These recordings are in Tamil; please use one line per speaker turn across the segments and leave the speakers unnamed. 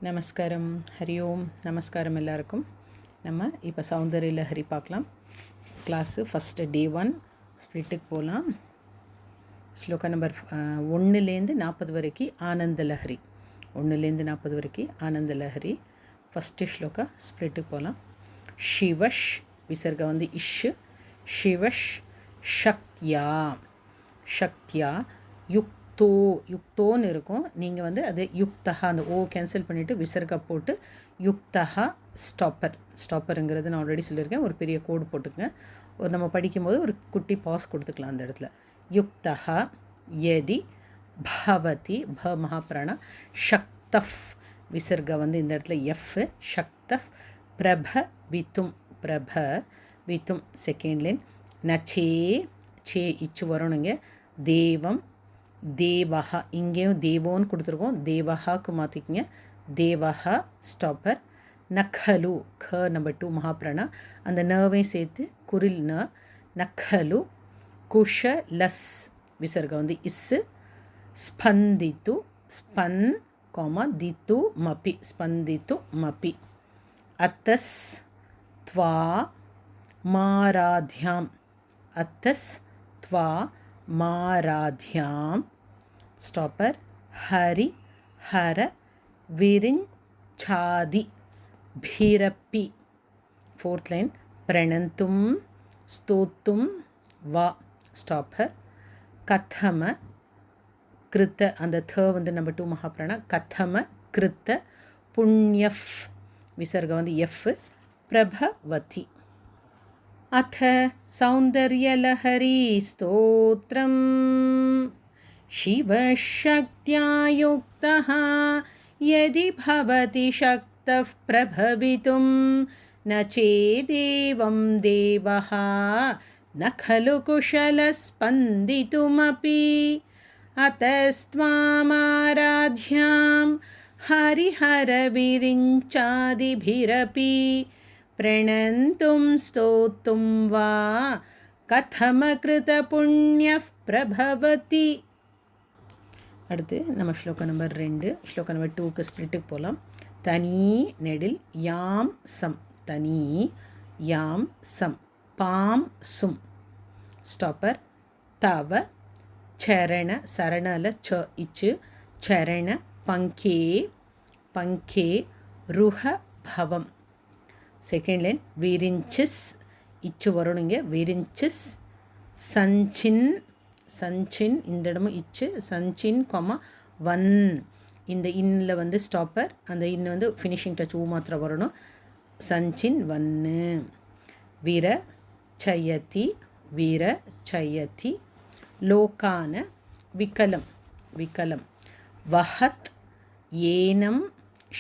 நமஸ்காரம். ஹரி ஓம். நமஸ்காரம் எல்லாருக்கும். நம்ம இப்போ சௌந்தர்ய லஹரி பார்க்கலாம். கிளாஸு ஃபஸ்ட்டு டே 1 ஸ்பிளிட்டுக்கு போகலாம். ஸ்லோகா நம்பர் 1லேருந்து 40 வரைக்கும் ஆனந்த லஹரி. 1லேருந்து 40 வரைக்கும் ஆனந்த லஹரி. ஃபஸ்ட்டு ஸ்லோகா ஸ்பிளிட்டுக்கு போகலாம். ஷிவஷ் விசர்க வந்து இஷ். ஷிவஷ் சக்தியா சக்தியா யுக்தோன்னு இருக்கும். நீங்கள் வந்து அது யுக்தஹா அந்த ஓ கேன்சல் பண்ணிவிட்டு விசர்க போட்டு யுக்தஹா ஸ்டாப்பருங்கிறது நான் ஆல்ரெடி சொல்லியிருக்கேன். ஒரு பெரிய கோடு போட்டுக்கங்க. நம்ம படிக்கும்போது ஒரு குட்டி பாஸ் கொடுத்துக்கலாம் அந்த இடத்துல. யுக்தஹா யதி பவதி ப மகாபிராணா ஷக்தஃப் விசர்க வந்து இந்த இடத்துல எஃப் ஷக்தஃப் பிரபவித்தும் செகண்ட் லைன் நச்சே சே இச்சு வரணுங்க. தேவம் தேவஹா இங்கேயும் தேவோன்னு கொடுத்துருக்கோம். தேவஹாக்கு மாற்றிக்கிங்க. தேவஹா ஸ்டாப்பர். நக்கலு க நம்பர் 2 மகாபிராணா அந்த நர்வையும் சேர்த்து குரில் ந. நக்கலு குஷலஸ் விசர்க வந்து இஸ்ஸு. ஸ்பந்தித்து ஸ்பன் கோமா தித்து மப்பி ஸ்பந்தித்து மப்பி. அத்தஸ் த்வா மாராத்யாம் அத்தஸ் த்வா மாராத்யாம் ஸ்டாப்பர். ஹரி ஹர விரிஞ்சாதி பீரப்பி ஃபோர்த் லைன். பிரணந்தும் ஸ்தோத்தும் வா ஸ்டாப்பர். கதம கிருத்த அந்த த வந்து நம்பர் 2 மகாபிராணா கதம கிருத்த புண்ணியஃப் விசர்க வந்து எஃப் பிரபவதி. அத சௌந்தர்யலஹரி ஸ்தோத்ரம் சிவசக்த்யா யுக்தஹ யதி பவதி சக்தஃ பிரபவிதும் ந சேதேவம் தேவஹ ந खलु कुशलस्पन्दितुमपि अतस्त्वामाराध्यां हरिहरविरिञ्चादिभिरपि प्रणन्तुं स्तोतुं वा कथमकृतपुण्यः प्रभवति. அடுத்து நம்ம ஸ்லோகம் நம்பர் 2 ஸ்லோகம் நம்பர் 2க்கு ஸ்பிளிட்டுக்கு போகலாம். தனி நெடில் யாம் சம் தனி யாம் சம் பாம் சும் ஸ்டாப்பர். தவ சரண சரணல ச இச்சு சரண பங்கே பங்கே ருஹ பவம் செகண்ட் லைன். விரிஞ்சிஸ் இச்சு வரணுங்க. விரிஞ்சிஸ் சஞ்சின் சஞ்சின் இந்த இடமும் இச்சு சஞ்சின் கொமா வன் இந்த இன்னில் வந்து ஸ்டாப்பர். அந்த இன்னும் வந்து ஃபினிஷிங் டச் ஊ மாத்திரம் வரணும். சஞ்சின் வன்னு. வீர சயதி வீர சயதி லோகான விகலம் விகலம். வஹத் ஏனம்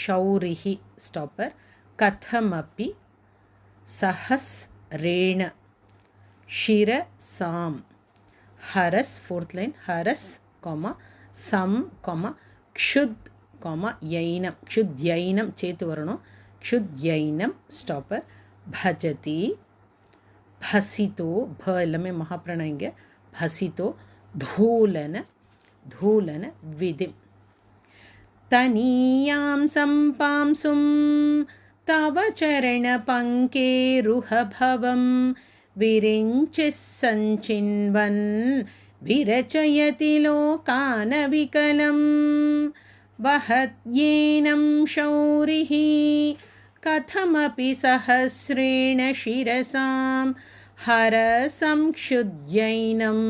ஷௌரிஹி ஸ்டாப்பர். கதமபி சஹஸ் ரேண ஷிரசாம் ஹரஸ் ஃபோர்த் லைன். ஹரஸ் கொமா சம் கொமா க்ஷுத் கொமா யைனம் க்ஷுத்யைனம் சேர்த்து வரணும். க்ஷுத்யைனம் ஸ்டாப்பர். பஜதி பசிதோ ப எல்லாமே மகாபிராணா இங்கே. பசிதோ தூலன தூலன விதிம். தனியாம் சம்பாம்சும் தவ சரண பங்கேருஹபவம் விரிஞ்சிஸ் சஞ்சின்வன் விரச்சயதி லோகான விகலம். வஹத்யேனம் ஷௌரிஹி கதமபி சஹஸ்ரேண ஷிரசாம் ஹரசம் க்ஷுத்யைனம்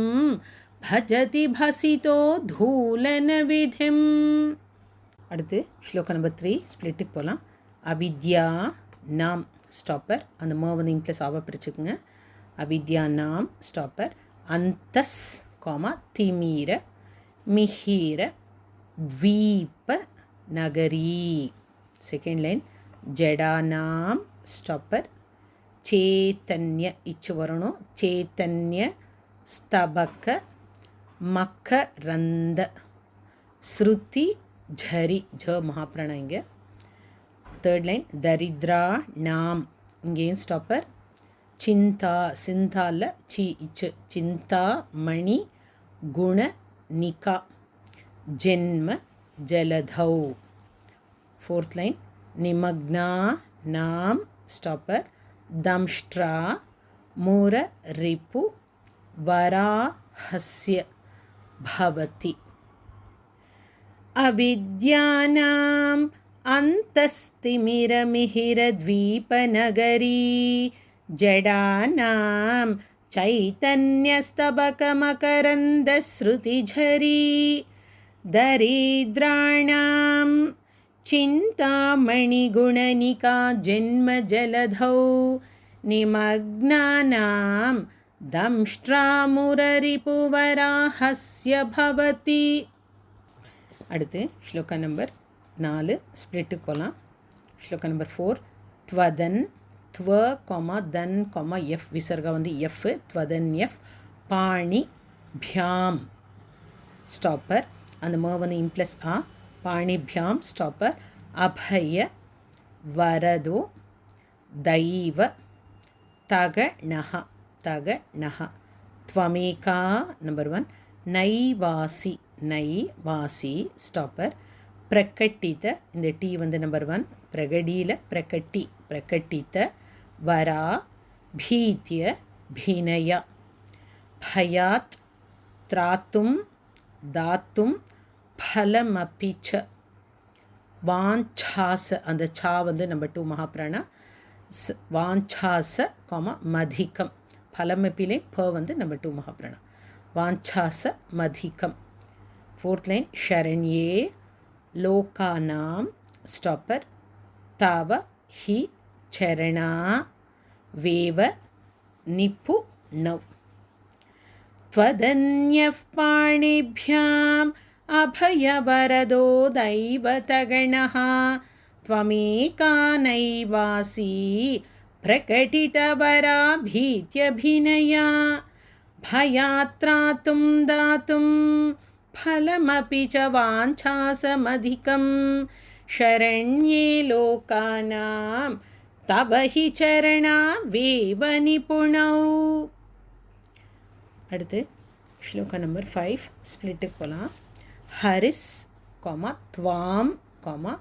பஜதி பசிதோ தூலன விதிம். அடுத்து ஸ்லோகம் நம்பர் 3 ஸ்பிளிட்டுக்கு போகலாம். அவித்யா நாம் ஸ்டாப்பர். அந்த ம வந்து இன்ப்ளஸ் ஆவ பிரிச்சுக்குங்க. அவித்யா நாம் ஸ்டாப்பர். அந்தஸ் கோமா திமீர மிஹீர த்வீப நகரி செகண்ட் லைன். ஜடானாம் ஸ்டாப்பர். சேத்தன்ய இச்சு வரணும். சேத்தன்ய ஸ்தபக மக்கரந்த ஸ்ருதி ஜரி ஜ மகாபிராணா இங்கே. Third line. தரித்ரா நாம் இங்கேயும் ஸ்டாப்பர். சிந்தா சிந்தால சி இச்சு சிந்தா மணி குண நிகா ஜென்ம ஜலதௌ fourth line nimagna nam stopper damshtra mura ripu varahasya bhavati avidyanam antastimiramihira-dvipanagari jadanam chaitanya-stabaka-makaranda-sruti-jhari daridranam chintamani-gunanika janma-jaladhau nimagnanam damshtra-muraripu-varahasya bhavati. அடுத்து ஸ்லோகா நம்பர் 4 ஸ்ப்ளிட்டுக்கு போகலாம். ஸ்லோகா நம்பர் 4 த்வதன் த்வ கொமா தன் கொமா எஃப் விசர்கா வந்து எஃப் த்வதன் எஃப் பாணி பியாம் ஸ்டாப்பர் அந்த ம வந்து இம்ப்ளஸ் ஆ பாணி பியாம் ஸ்டாப்பர் அபய வரதோ தைவ தக நஹ த்வமேகா நம்பர் 1 நைவாசி ஸ்டாப்பர் பிரகட்டித இந்த டி வந்து நம்பர் 1 பிரகடியில் பிரகட்டித்த வரா பீத்ய பீனயா பயாத் திராத்தும் தாத்தும் பலமபிச்ச வாஞ்சாச அந்த சா வந்து நம்பர் 2 மகாபிராணா வாஞ்சாச காமா மதிக்கம் பலமப்பிலே ப வந்து நம்பர் 2 மகாபிராணா வாஞ்சாச மதிக்கம். fourth line ஷரண்யே லோகானாம் ஸ்டாப்பர் தவ ஹி சரணா வேவ நிப்பு நவ் த்வதன்யஃப் பாணிப்யாம் அபயவரதோ தைவதகணஹ த்வமேகா நைவாசி பிரகடிதவரா பீத்யபிநயா भयात्रातुं दातुं फलमपि च वाञ्छासमधिकं शरण्ये लोकानां तव हि चरणा वेव निपुणौ. அடுத்து ஸ்லோகா நம்பர் 5 ஸ்ப்ளிட்டுக்கு போகலாம். ஹரிஸ் கொமா த்வாம் கொமா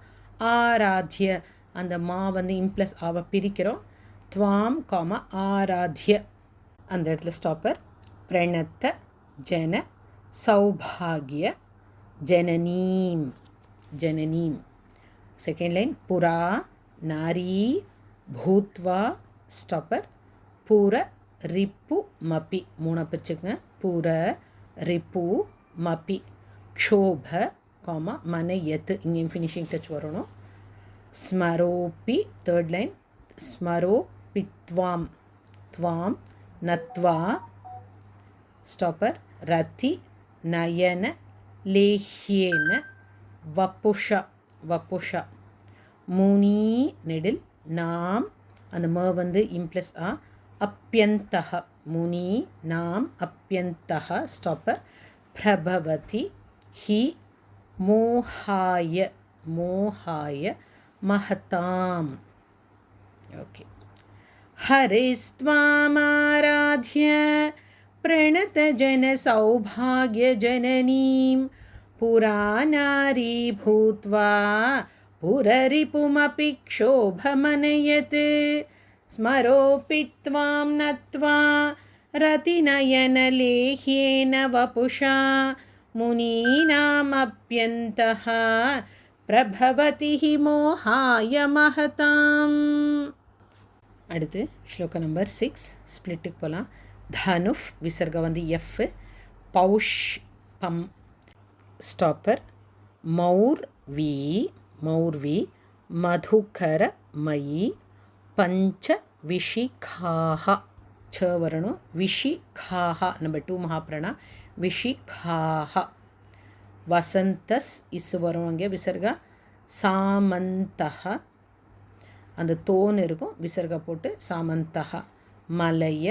ஆராத்ய அந்த மா வந்து இம்ப்ளஸ் ஆவை பிரிக்கிறோம். த்வாம் கொமா ஆராத்ய அந்த இடத்துல ஸ்டாப்பர் பிரணத்த ஜன சௌபாகிய ஜனனீம் செகண்ட் லைன் புரா நாரி பூத்வா ஸ்டாப்பர் பூர ரிப்பு மப்பி மூணா பிரிச்சுக்கங்க. பூர ரிப்பு மப்பி க்ஷோப காமா மனயத்து இங்கேயும் ஃபினிஷிங் டச் வரணும். ஸ்மரோப்பி தேர்ட் லைன் ஸ்மரோபித்வாம் த்வாம் நத்வா ஸ்டாப்பர் ரத்தி நயன லேஹ்யேன வப்புஷா முனி நெடில் நாம் அந்த ம வந்து இம்ப்ளஸ் ஆ அப்யந்தஹ முனி நாம் அப்யந்தஹ ஸ்டாப்பர் பிரபவதி ஹி மோஹாய மஹதாம். ஓகே ஹரிஸ்த்வாமாராத்ய प्रणतजनसौभाग्यजननीं पुरानारी भूत्वा पुररिपुमपि क्षोभमनयत् स्मरोऽपि त्वां नत्वा रतिनयनलेह्येन वपुषा मुनीनामप्यन्तः प्रभवति हि मोहाय महताम्. அடுத்து ஸ்லோகா நம்பர் 6 ஸ்ப்ளிட்டுக்கு போகலாம். தனுஃப் விசர்கா வந்து எஃப் பௌஷ் பம் ஸ்டாப்பர் மௌர்வி மதுகர மயி பஞ்ச விஷிகாஹ ச வரணும். விஷிகாஹ நம்பர் 2 மகாபிராணா விஷிகாஹ வசந்தஸ் இஸ் வரும். அங்கே விசர்கா சாமந்தஹ அந்த தோன்னு இருக்கும் விசர்கா போட்டு சாமந்தஹ மலய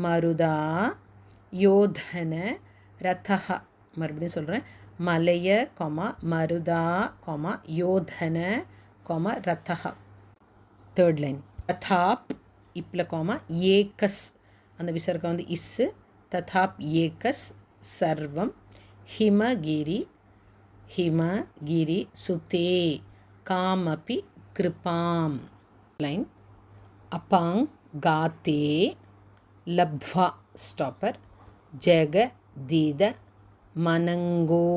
மருதா யோதன ரதஹ மறுபடியும் சொல்கிறேன் மலய comma மருதா comma யோதன comma ரதஹ. Third line ததாப் இப்பில் comma ஏகஸ் அந்த விசர்கா வந்து இஸ்ஸு ததாப் ஏகஸ் சர்வம் ஹிமகிரி சுதே कामपि कृपां line अपांग गाते लब्ध्वा stopper जगदीद मनंगो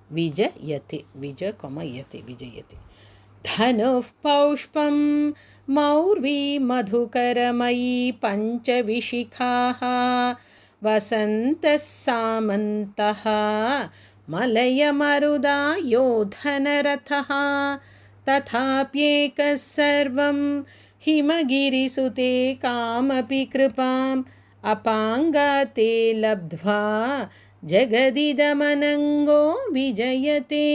विजयते विजय यते विजयते धनुः पौष्पं मौर्वी मधुकरमयी पंचविशिखाः वसन्तः सामन्तः मलयमरुदा योधनरथः तथाप्येकः सर्वं हिमगिरिसुते कामपि कृपाम् अपाङ्गाते लब्ध्वा जगदिदमनङ्गो विजयते.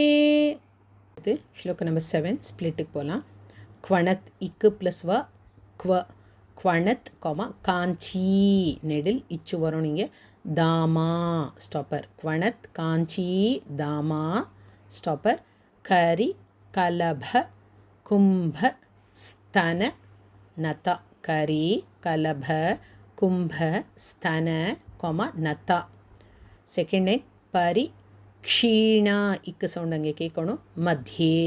श्लोक नंबर 7 स्प्लिट्टुக்கு போலாம். क्वणत् इक् प्लस व क्व क्वणत् कांची நெடில் இச்சு வரும். நீங்கள் தாமா ஸ்டாப்பர் क्वणत् कांची दामा स्टॉपर करि कलभ कुंभ स्तन नता करि कलभ कुंभ स्तन नता. सेकेंड लाइन परि क्षीणा इक सौंड अंगे केक्कணும் मध्ये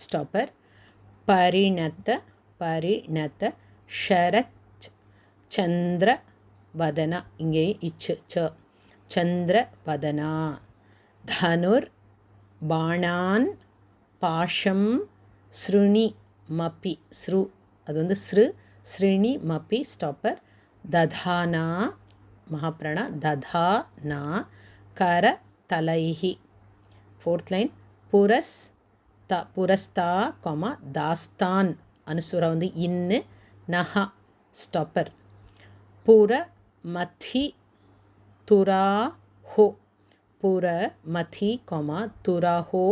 स्टॉपर परिणत परिणत शरत् चंद्र वदना इंगे इच्छ च चंद्र वदना धनुर बाणान पाशम श्रुणि मपि श्रु அது வந்து ஸ்ரு ஸ்ருணி மப்பி ஸ்டாப்பர் दधाना महाप्राण दधाना कर तलैहि. फोर्थ लाइन पुरस्ता दास्तान अनुस्वरा வந்து இன்னு நஹ ஸ்டாப்பர் पुर मथि तुराहो पुर मथि तुराहो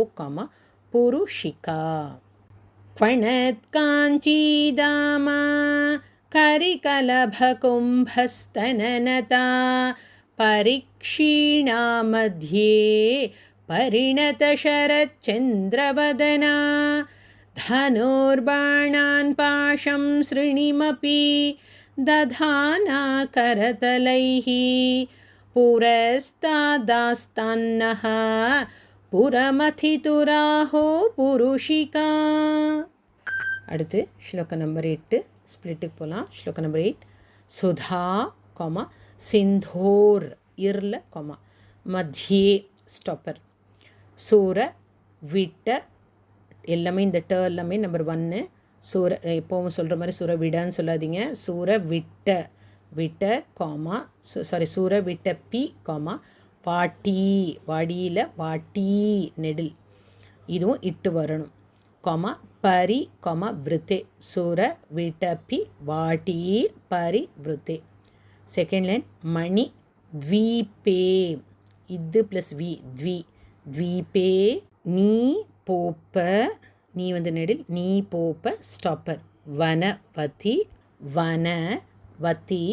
पुरुषिका. क्वणत् कांचीदामा करिकलभकुम्भस्तननता परिक्षीणा मध्ये परिणतशरच्चन्द्रवदना धनुर्बाणान् पाशं श्रुणिमपि दधाना करतलैः पुरस्तादास्तान्नः पुरमथितुराहो पुरुषिका. அடுத்து ஸ்லோகம் நம்பர் 8 ஸ்ப்ளிட்டுக்கு போகலாம். ஸ்லோகம் நம்பர் 8 சுதா சிந்தோர் இர்ல மத்தியே ஸ்டாப்பர் சூர விட்ட எல்லாமே இந்த ட எல்லாமே நம்பர் 1. சூர எப்போவும் சொல்கிற மாதிரி சூர விடன்னு சொல்லாதீங்க. சூர விட்ட விட்ட சாரி சூர விட்ட பி வாட்டி வாடியில் வாட்டி நெடில் இதுவும் இட்டு வரணும். परि वृते सूर विटपि वाटी परि वृते. सेकेंड लाइन मणि द्वीपे इद् प्लस वी द्वी द्वीपे नी पोप नी வந்து நெடில் नी पोप स्टॉपर वनवती वनवती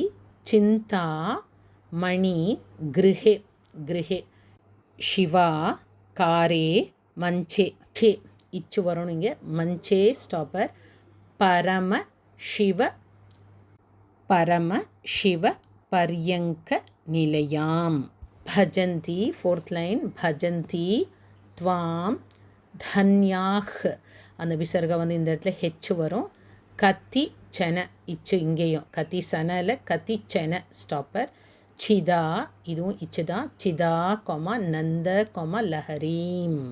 चिंता मणि गृहे गृहे शिवा कारे मंचे छे इच्छु वरुण इंगे मंचे स्टॉपर परम शिव पर्यंक निलयाम भजन्ति. फोर्थ लाइन भजन्ति त्वाम धन्याः அந்த விசர்க வந்து இந்த இடத்துல ஹெச் வரும். கத்தி சென இச்சு இங்கேயும் கத்தி சனல கத்தி சென ஸ்டாப்பர் சிதா இதுவும் இச்சு தான் சிதா நந்த லஹரீம்.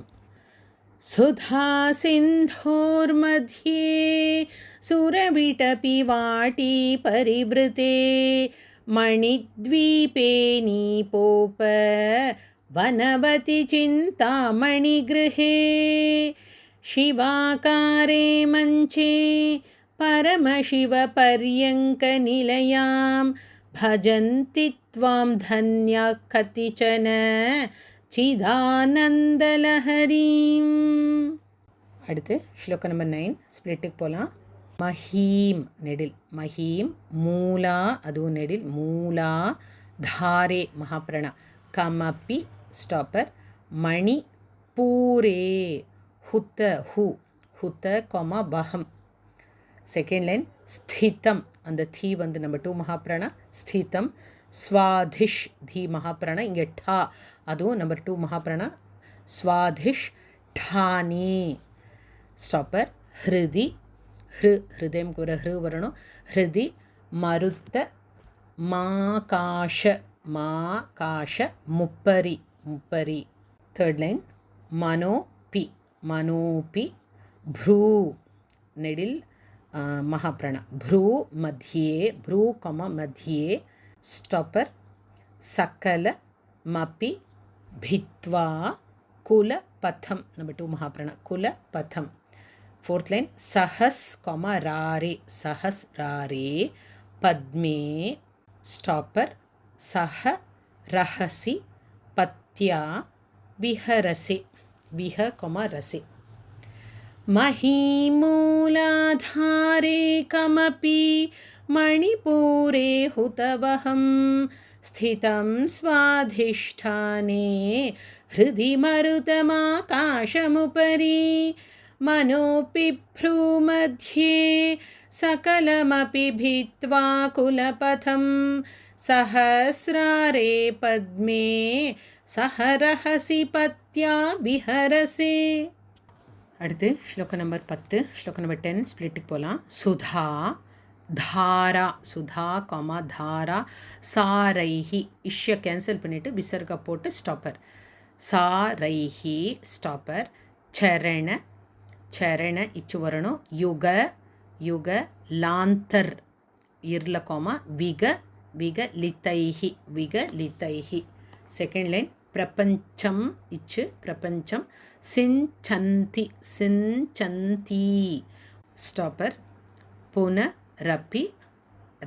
सुधा सिन्धोर्मध्ये सुरविटपि वाटी परिवृते मणिद्वीपे नीपोप वनवति चिन्तामणिगृहे शिवाकारे मञ्चे परमशिवपर्यङ्कनिलयां भजन्ति त्वां धन्याः कतिचन चिदानन्दलहरीम्. அடுத்து ஸ்லோகம் நம்பர் 9 ஸ்ப்ளிட்டுக்கு போகலாம். மஹீம் நெடில் மஹீம் மூலா அதுவும் நெடில் மூலா தாரே மகாப்ரணா கமப்பி ஸ்டாப்பர் மணி பூரே ஹுத்த ஹுத்த பஹம். செகண்ட் லைன் ஸ்திதம் அந்த தீ வந்து நம்பர் 2 மகாப்ராணா ஸ்திதம் ஸ்வாதிஷ் தி மகாப்ராணா இங்கே டா அதுவும் நம்பர் 2 மகாப்ராணா ஸ்வாதிஷ் டானி. ஸ்டாப்பர் ஹிருதி ஹிருதயம் கூட ஹிரு வரணும். ஹிருதி மருத்த மாகாஷ முப்பரி தேர்ட் லைன் மனோபி ப்ரூ நெடில் மகாப்ரண ப்ரூ மத்தியே ஸ்டாப்பர் சக்கல மப்பி भित्वा कुलपथम नंबर 2 महाप्राण कुलपथम. फोर्थ लाइन सहस रारे पद्मे स्टॉपर सह रहसि पत्या विहरसे रसे. महीमूलाधारे कमपि मणिपूरे हुतवहं स्थितं स्वाधिष्ठाने हृदि मरुतमाकाशमुपरि मनोऽपि भ्रूमध्ये सकलमपि भित्वा कुलपथं सहस्रारे पद्मे सह रहसि पत्या विहरसे. அடுத்து ஸ்லோக நம்பர் 10 ஸ்லோக நம்பர் 10 ஸ்பிளிட்டுக்கு போகலாம். சுதா தாரா சாரைஹி இஷ்ய கேன்சல் பண்ணிவிட்டு விசர்கா போட்டு ஸ்டாப்பர் சாரைஹி ஸ்டாப்பர் சரண இச்சு வரணும். யுக லாந்தர் இர்ல விக லித்தைஹி. செகண்ட் லைன் பிரபஞ்சம் இச்சு பிரபஞ்சம் சிஞ்சந்தி ஸ்டாப்பர் புனரப்பி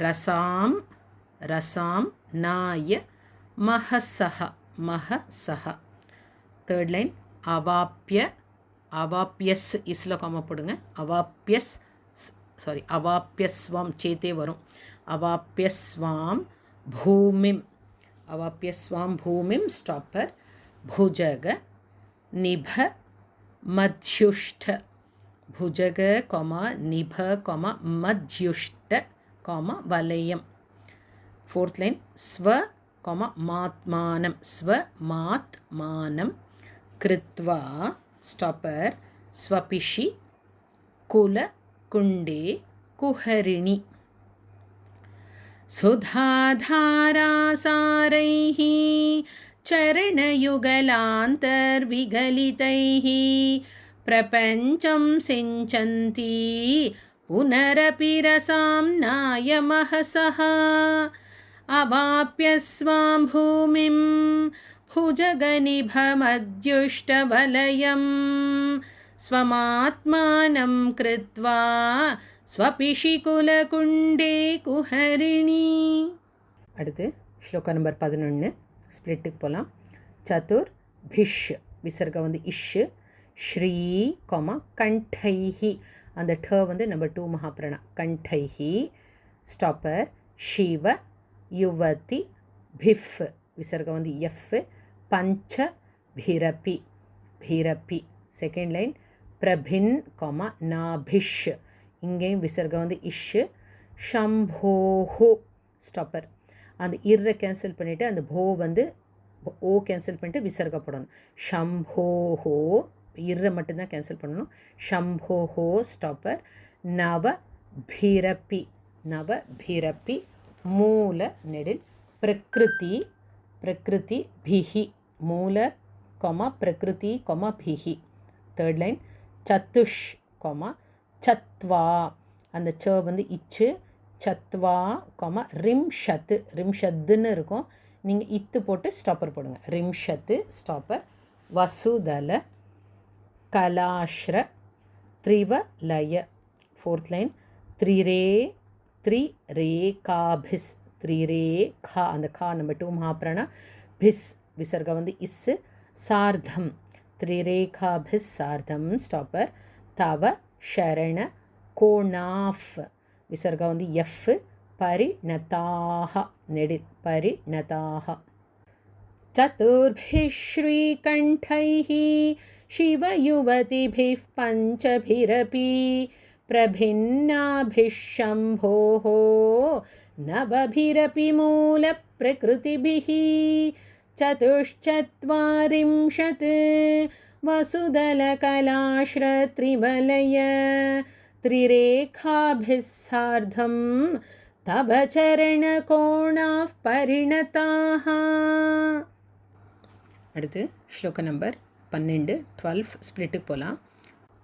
ரசாம் நாய மஹசஹ. தேர்ட் லைன் அவாப்யஸ் இஸ்ல காம போடுங்க. அவாப்யஸ்வாம் சேத்தே வரும். அவாப்யஸ்வாம் பூமிம் ஸ்டாப்பர் புஜக நிப மத்யுஷ்ட நிப மத்யுஷ்ட வலயம். ஃபோர்த் லைன் ஸ்வமாத்மானம் கிருத்வா ஸ்டாப்பர் ஸ்வபிஷி குண்டே குஹரிணி. सुधाधारासारैः चरणयुगलान्तर्विगलितैः प्रपञ्चं सिञ्चन्ति पुनरपि रसां नायमहसः अवाप्य स्वां भूमिं भुजगनिभमद्युष्टवलयं स्वमात्मानं कृत्वा ஸ்வபிஷிகுலகுண்டே குஹரிணி. அடுத்து ஸ்லோகா நம்பர் 11 ஸ்பிளிட்டுக்கு போகலாம். சதுர்பிஷ் விசர்க இஷ் ஸ்ரீ கண்டைஹி அந்த ட நம்பர் 2 மகாப்ரண கண்டைஹி ஸ்டாப்பர் சிவ யுவதி பிஃப் விசர்க எஃப் பஞ்ச பீரப்பி. செகண்ட் லைன் பிரபின் நாபிஷ் இங்கேயும் விசர்க இஷ் ஷம்போஹோ ஸ்டாப்பர் அந்த இர்ரை கேன்சல் பண்ணிவிட்டு அந்த ஓ கேன்சல் பண்ணிட்டு விசர்க போடணும். ஷம்போஹோ இர்ரை மட்டும்தான் கேன்சல் பண்ணணும். ஷம்போஹோ ஸ்டாப்பர் நவபீரப்பி மூல நெடில் பிரகிருதி பிஹி மூல பிரகிருதி பிஹி. தேர்ட் லைன் சத்துஷ் சத்வா அந்த ச இச்சு சத்வா ரிம்ஷத்துன்னு இருக்கும். நீங்கள் இத்து போட்டு ஸ்டாப்பர் போடுங்க. ரிம்ஷத்து ஸ்டாப்பர் வசுதல கலாஷ்ர த்ரிவலய. ஃபோர்த் லைன் த்ரிரேகாபிஸ் த்ரிரேகா அந்த கா நம்பர் 2 மகாப்ராண பிஸ் விசர்க இஸ் சார்தம் த்ரிரேகாபிஸ் சார்தம் ஸ்டாப்பர் தவ ஷரண கோணாஃப் விசர்க எஃப் பரிணதாக நெடில் பரிணதாக. சதுர்பிஷ் ஸ்ரீகண்டைः சிவயுவதிபிः பஞ்சபிரபி பிரபின்னாபிஷ் சம்போः நவபிரபி மூலப்பிரகிருதிபிः சதுஷ்சத்வாரிம்ஷத் वसुदलकलाश्रत्रिवलय त्रिरेखाभिः सार्धं तव चरणकोणाः परिणताः. அடுத்து ஸ்லோக நம்பர் 12 12 ஸ்ப்ளிட்டுக்கு போகலாம்.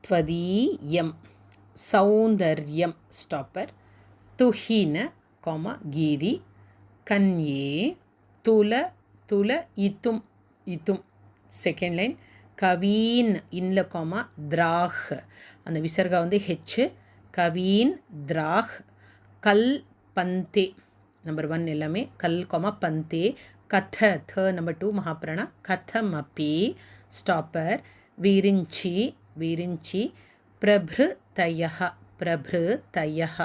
त्वदीयं सौन्दर्यं स्टापर तुहिन कॉमा गिरि कन्ये तुल तुल इतुम इतुम सेकेंड लाइन कवीन इनल कॉमा द्राह அந்த விசர்கா வந்து ஹெச் கவீன் द्राह கல் பந்தே நம்பர் 1 எல்லாமே கல் கॉमा பந்தே कथ थ नंबर 2 महाप्राण कथमपि स्टॉपर विरिंची विरिंची प्रभृतयः प्रभृतयः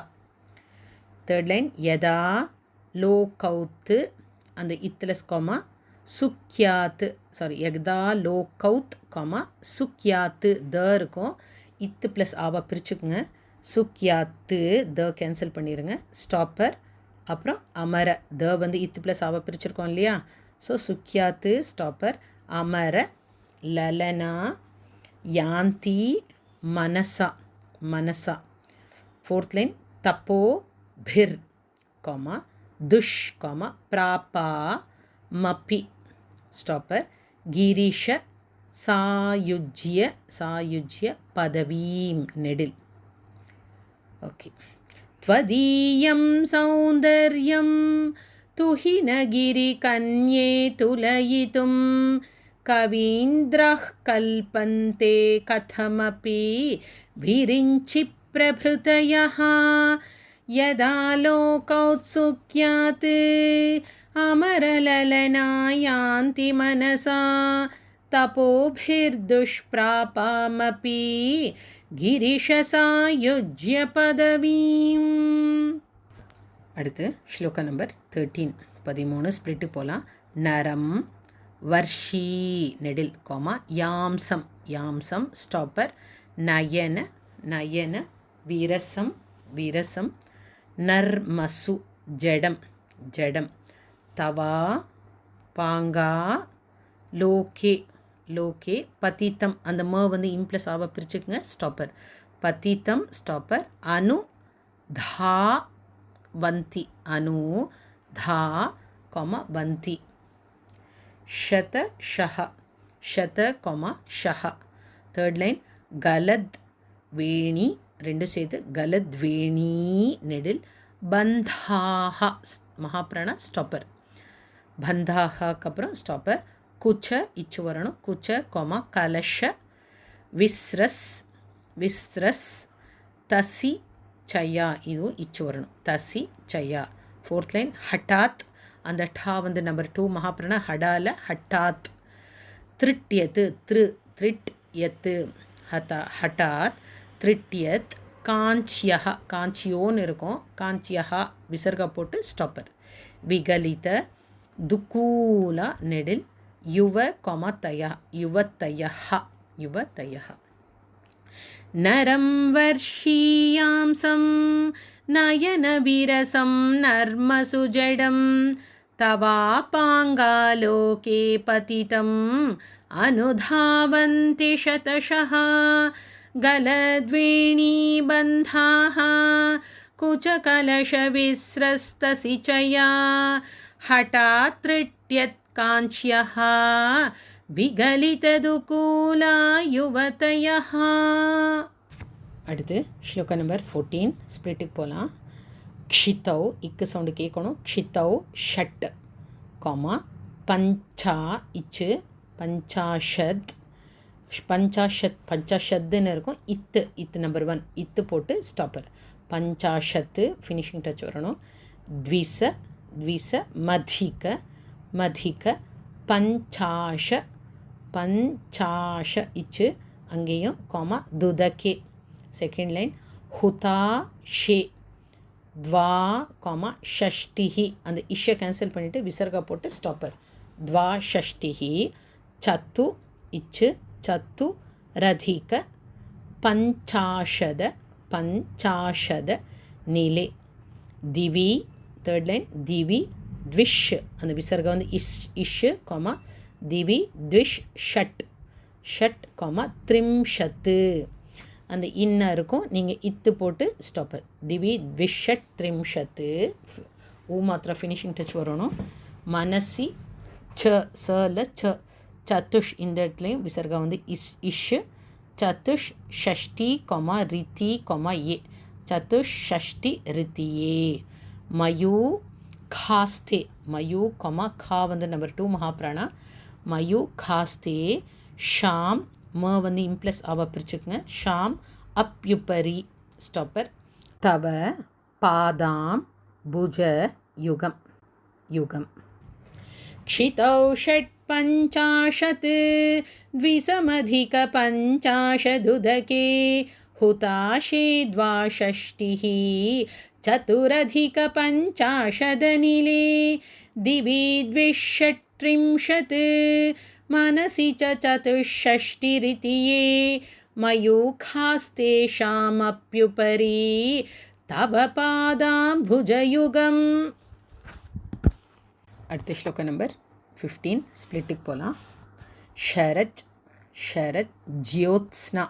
थर्ड लाइन यदा लोकौत् அந்த இத்லஸ் காமா சுக்யாத் சாரி யதா லோகௌத் காமா சுக்யாத் த இருக்கும் இத்து ப்ளஸ் ஆவா பிரிச்சுக்குங்க சுக்யாத்து த கேன்சல் பண்ணிடுங்க ஸ்டாப்பர் அப்புறம் அமர த வந்து இத்து ப்ளஸ் ஆவா பிரிச்சிருக்கோம் இல்லையா ஸோ சுக்யாத்து ஸ்டாப்பர் அமர லலனா யாந்தி மனசா மனசா फोर्थ लाइन तपो भिर कॉमा दुष कॉमा प्रापा मपि स्टॉपर गिरीश सायुज्य सायुज्य पदवीं नेडिल ओके त्वदीयं सौन्दर्यं तुहिनगिरिकन्ये तुलयितुं कवीन्द्रः कल्पन्ते कथमपि विरिञ्चि प्रभृतयः यदा लोकौत्सुक्यात् अमरललना यान्ति मनसा तपोभिर्दुष्प्रापामपि गिरिशसायुज्य पदवीम्. அடுத்து ஸ்லோக நம்பர் 13 13 ஸ்ப்ளிட்டு போகலாம். நரம் வர்ஷி நெடில் கோமா யாம்சம் யாம்சம் ஸ்டாப்பர் நயன நயன विरसं विरसं नर्मसु जडं जडं तवा पांगा लोके लोके पतितम அந்த ம வந்து இம் ப்ளஸ் ஆவா பிரிச்சுக்குங்க ஸ்டாப்பர் பतितम ஸ்டாப்பர் அனு धा वन्ति अनु धा कॉमा वन्ति शत शह शत कॉमा शह थर्ड लाइन गलद वेणी ரெண்டு சேர்த்து கலத்வேணி நெடில் பந்தாஹ மகாப்ராண ஸ்டாப்பர் பந்தாஹாக்கு அப்புறம் ஸ்டாப்பர் குச்ச இச்சு வரணும் குச்ச கோமா கலஷ விஸ்ரஸ் விஸ்ரஸ் தசி சயா இதுவும் இச்சு வரணும் தசி சயா ஃபோர்த் லைன் ஹட்டாத் அந்த டா வந்து நம்பர் 2 மகாப்ராண ஹடால ஹட்டாத் திருட்யத்து திரு திருட்யத்து ஹதா ஹட்டாத் त्रिट्यत् कांच्यः कांच्योन இருக்கும் कांच्यः விசர்க போட்டு ஸ்டாப்பர் விகலித दुकूल நெடில் யுவ கொமதய யுவதயः யுவதயः நரம் வர்ஷியாம்சம் நயன விரசம் நர்மசு ஜடம் तवापाङ्गालोके पतितम् अनुधावन्ति शतशः गलद्वेणीबन्धाः कुचकलशविस्रस्तसिचया हठात्तृट्यत्काञ्च्यः विगलितदुकूला युवतयः. அடுத்து ஸ்லோக நம்பர் 14 ஸ்ப்ளிட்டுக்கு போகலாம். க்ஷிதௌ இக்கு சவுண்டு கேட்கணும். க்ஷிதௌ ஷட் காமா பஞ்சா இச்சு பஞ்சாஷத் பஞ்சாஷத் பஞ்சாஷத்துன்னு இருக்கும். இத்து இத்து நம்பர் 1 இத்து போட்டு ஸ்டாப்பர் பஞ்சாஷத்து ஃபினிஷிங் டச் வரணும். த்விச த்விச மதிக மதிக பஞ்சாஷ பஞ்சாஷ இச்சு அங்கேயும் காமா துதகே செகண்ட் லைன் ஹுதா ஷே द्वा कॉमा षष्टिः அந்த இஷ கேன்சல் பண்ணிவிட்டு விசர்கா போட்டு ஸ்டாப்பர் द्वा षष्टिः चतु இச்சு चतु रधिक पञ्चाशद पञ्चाशद नीले दिवि थर्ड लाइन दिवि द्विश அந்த விசர்கா வந்து இஷ் கॉमा दिवि द्विश षट् ஷட் காமா த்ரிம்ஷத்து. அந்த இன்ன இருக்கும், நீங்கள் இத்து போட்டு ஸ்டாப்பர். திவி த்விஷட் த்ரிம்ஷத்து. ஊ மாத்திரம் ஃபினிஷிங் டச் வரணும். மனசி ச சல ச சத்துஷ், இந்த இடத்துலையும் விசர்கா வந்து இஷ். சத்துஷ் ஷஷ்டி கொமா ரித்தி கொமா ஏ. சத்துஷ் ஷஷ்டி ரித்தியே. மயூ காஸ்தே. மயூ கொமா கா வந்து நம்பர் 2 மகாபிராணா. மயூ காஸ்தே. ஷாம் ம வந்து இம்ப்ளஸ் அவ பிரிச்சுக்குங்க. ஷாம் அப்யுப்பரி ஸ்டாப்பர். தவ பாதாம் புஜ யுகம். யுகம். क्षितौ षट्पञ्चाशत् द्विसमधिकपञ्चाशदुदके हुताशे द्वाषष्टिः चतुरधिकपञ्चाशदनिले दिवि द्विषट्त्रिंशत् मनसि च चतुष्षष्टिरितिये मयूखास्तेषामप्युपरि तव पादाम्बुजयुगम्. அடுத்த ஸ்லோகம் நம்பர் 15 ஸ்ப்ளிட்டுக்கு போகலாம். ஷரத் ஷரத் ஜியோத்ஸ்னா.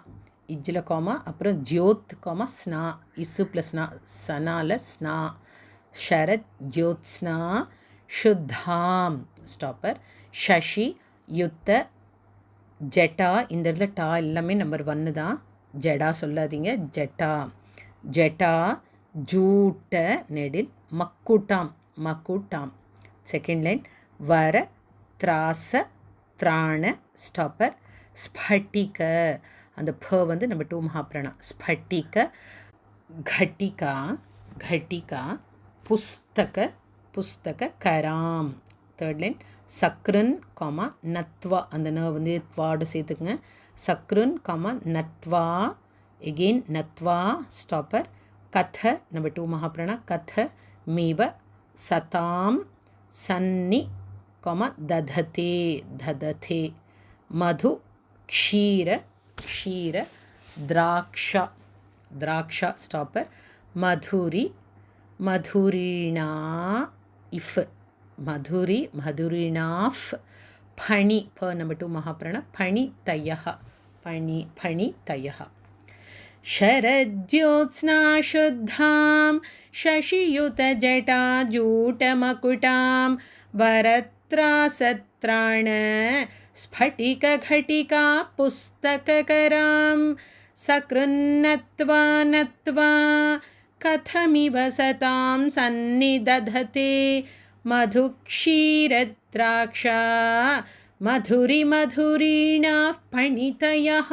இஜ்ஜில் காமா அப்புறம் ஜியோத் காமா ஸ்னா. இசு ப்ளஸ் ஸ்னா, சனால ஸ்னா. ஷரத் ஜியோத்ஸ்னா ஷுத்தாம் ஸ்டாப்பர். ஷஷி யுத்த ஜெட்டா. இந்த இடத்துல டா எல்லாமே நம்பர் 1 தான். ஜெடா சொல்லாதீங்க, ஜெட்டா. ஜெட்டா ஜூட்ட நெடில் மக்குட்டாம். மக்குட்டாம். செகண்ட் லைன் வர திராச திராண ஸ்டாப்பர். ஸ்பட்டிக, அந்த ப வந்து நம்ம 2 மகாபிராணா. ஸ்பட்டிக கட்டிகா. கட்டிகா புஸ்தக. புஸ்தக கராம். தேர்ட் லைன் சக்ருன் காமா நத்வா. அந்த ந வந்து வாடு சேர்த்துக்குங்க. சக்ருன் காமா நத்வா. எகெயின் நத்வா ஸ்டாப்பர். கத நம்ம 2 மகாபிராணா. கத மீவ சதாம் சன்னி கொம தததே. தததே. மது க்ஷீர. க்ஷீர திராக்ஷா. திராக்ஷா ஸ்டாப்பர். மதுரி. மதுரிணா இஃப். மதுரி மதுரிணாஃப். பணி ப நம்ம 2 மகாபிராணா. பணி தயஹ. பணி பணி தயஹ. शरज्योत्स्ना शुद्धां शशियुतजटाजूटमकुटां वरत्रासत्राण स्फटिकघटिका पुस्तककरां सकृन्नत्वा नत्वा कथमिव सतां सन्निदधते मधुक्षीरद्राक्षा मधुरिमधुरीणाः पणितयः.